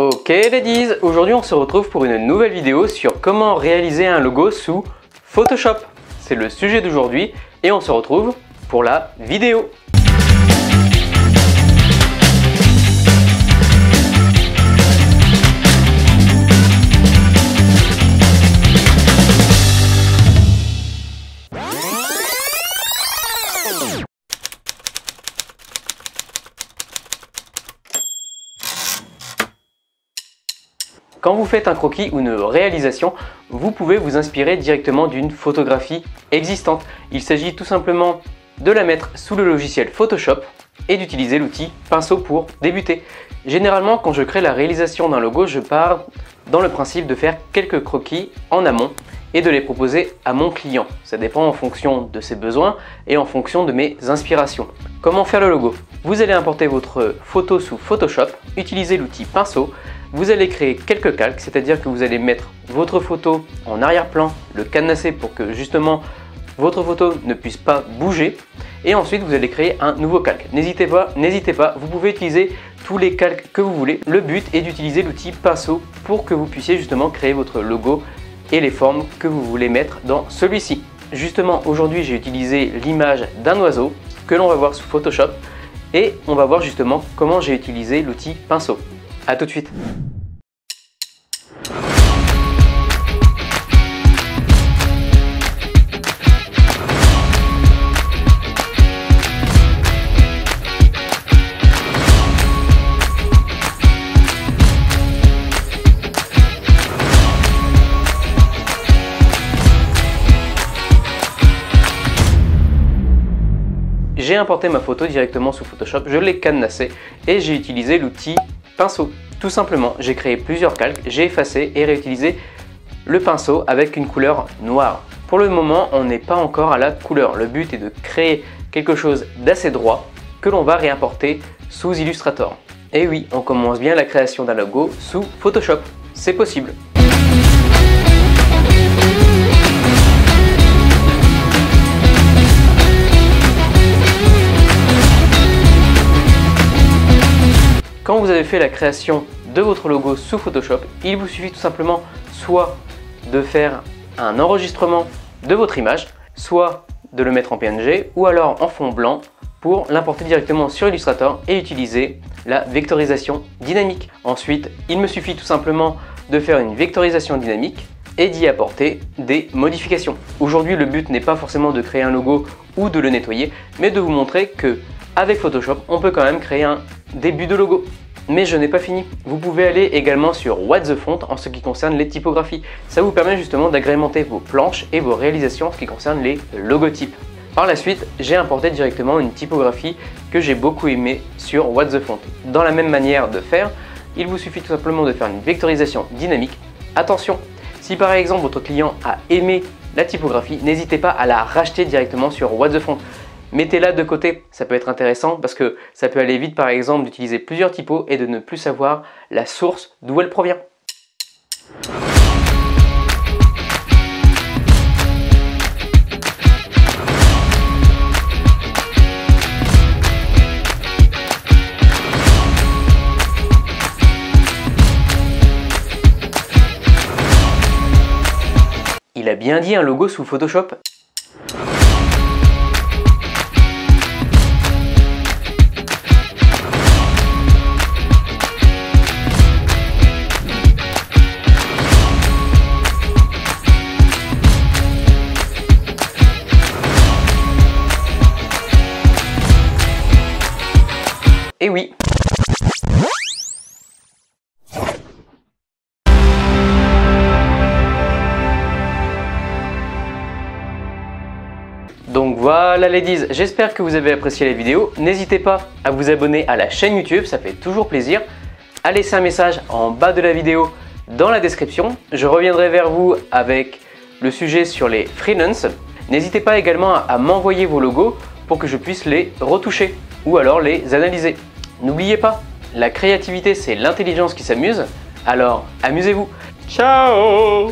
Ok ladies, aujourd'hui on se retrouve pour une nouvelle vidéo sur comment réaliser un logo sous Photoshop. C'est le sujet d'aujourd'hui et on se retrouve pour la vidéo. Quand vous faites un croquis ou une réalisation, vous pouvez vous inspirer directement d'une photographie existante. Il s'agit tout simplement de la mettre sous le logiciel Photoshop et d'utiliser l'outil pinceau pour débuter. Généralement, quand je crée la réalisation d'un logo, je pars dans le principe de faire quelques croquis en amont et de les proposer à mon client. Ça dépend en fonction de ses besoins et en fonction de mes inspirations. Comment faire le logo? Vous allez importer votre photo sous Photoshop, utiliser l'outil pinceau. Vous allez créer quelques calques, c'est-à-dire que vous allez mettre votre photo en arrière-plan, le cadenasser pour que justement votre photo ne puisse pas bouger. Et ensuite, vous allez créer un nouveau calque. N'hésitez pas, vous pouvez utiliser tous les calques que vous voulez. Le but est d'utiliser l'outil pinceau pour que vous puissiez justement créer votre logo et les formes que vous voulez mettre dans celui-ci. Justement, aujourd'hui, j'ai utilisé l'image d'un oiseau que l'on va voir sous Photoshop et on va voir justement comment j'ai utilisé l'outil pinceau. A tout de suite. J'ai importé ma photo directement sous Photoshop, je l'ai cadenassée et j'ai utilisé l'outil pinceau. Tout simplement, j'ai créé plusieurs calques, j'ai effacé et réutilisé le pinceau avec une couleur noire. Pour le moment, on n'est pas encore à la couleur. Le but est de créer quelque chose d'assez droit que l'on va réimporter sous Illustrator. Et oui, on commence bien la création d'un logo sous Photoshop. C'est possible. Quand vous avez fait la création de votre logo sous Photoshop, il vous suffit tout simplement soit de faire un enregistrement de votre image, soit de le mettre en PNG ou alors en fond blanc pour l'importer directement sur Illustrator et utiliser la vectorisation dynamique. Ensuite, il me suffit tout simplement de faire une vectorisation dynamique et d'y apporter des modifications. Aujourd'hui, le but n'est pas forcément de créer un logo ou de le nettoyer, mais de vous montrer que avec Photoshop, on peut quand même créer un début de logo. Mais je n'ai pas fini. Vous pouvez aller également sur What the Font en ce qui concerne les typographies. Ça vous permet justement d'agrémenter vos planches et vos réalisations en ce qui concerne les logotypes. Par la suite, j'ai importé directement une typographie que j'ai beaucoup aimée sur What the Font. Dans la même manière de faire, il vous suffit tout simplement de faire une vectorisation dynamique. Attention, si par exemple votre client a aimé la typographie, n'hésitez pas à la racheter directement sur What the Font. Mettez-la de côté, ça peut être intéressant parce que ça peut aller vite par exemple d'utiliser plusieurs typos et de ne plus savoir la source d'où elle provient. Il a bien dit un logo sous Photoshop. Et oui. Donc voilà ladies, j'espère que vous avez apprécié la vidéo. N'hésitez pas à vous abonner à la chaîne YouTube, ça fait toujours plaisir. À laisser un message en bas de la vidéo dans la description. Je reviendrai vers vous avec le sujet sur les freelances. N'hésitez pas également à m'envoyer vos logos pour que je puisse les retoucher ou alors les analyser. N'oubliez pas, la créativité c'est l'intelligence qui s'amuse, alors amusez-vous. Ciao!